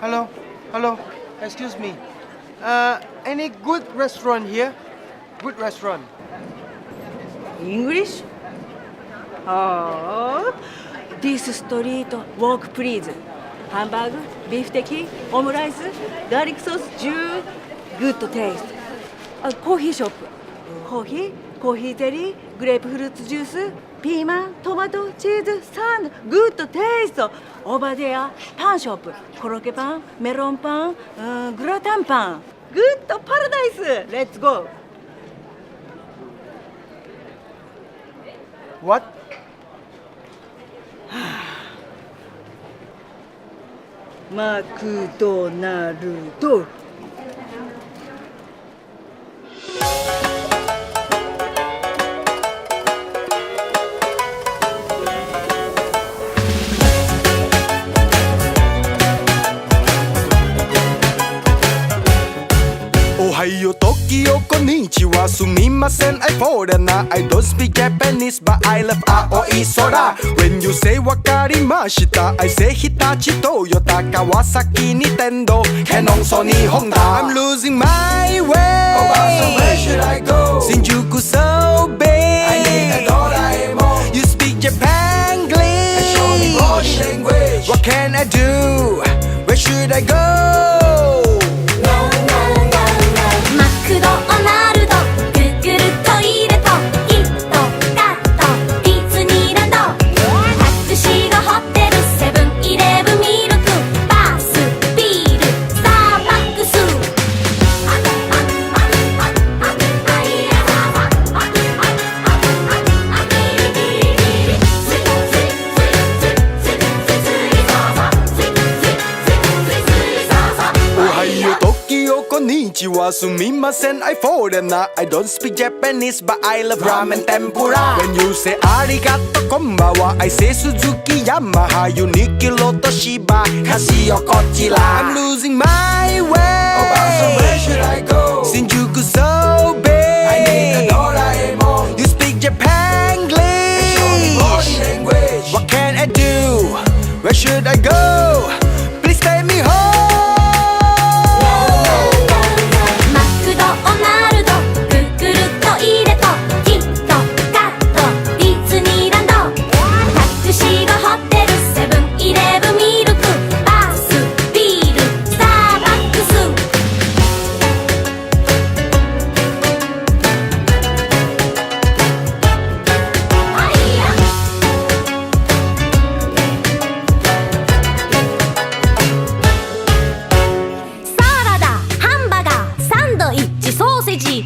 Hello, hello. Excuse me. Any good restaurant here? Good restaurant. English? Oh, this street walk please. ハンバーグ、ビーフテキ、オムライス、ガーリックソース、グッドテイスト。コーヒーショップ。コーヒーゼリー、グレープフルーツジュース、ピーマン、トマト、チーズ、サンド、グッドテイスト。オーバーデア、パンショップ。コロッケパン、メロンパン、グラタンパン。グッドパラダイス。レッツゴー。What? マクドナルド。おはよう、トキオ、こんにちは。すみません、I foreigner. I don't speak Japanese, but I love 青い空。When you say わかりました、I say 日立、トヨタ、川崎、ニテンド、キャノン、ソニー、ホンダ。I'm losing my way. Oh, so where should I go? 新宿 so big. I need a Doraemon. You speak Japanese. And show me body language. What can I do? Where should I go?マクドナルド、グーグルトイレとキットカット、ディズニーランド、タクシーがホテル、セブンイレブン、ミルク、バス、ビール、スターバックス。おはよう、トキオ、こんにちは。すみません、I foreigner. I don't speak Japanese, but I love ramen tempura. When you say ありがとう、こんばんは。I say 鈴木、ヤマハ、ユニキロ、トシバ、カシオ、こちら。I'm losing my way. Oh, so where should I go? 新宿 so big. I need a Doraemon. You speak Japanese. And show me body language. What can I do? Where should I go? Please take me home.マクドナルド、グーグルトイレとキットカット、ディズニーランド、タクシーがホテル、セブンイレブン、ミルク、バス、ビール、スターバックス。サラダ、ハンバーガー、サンドイッチ、ソーセージ、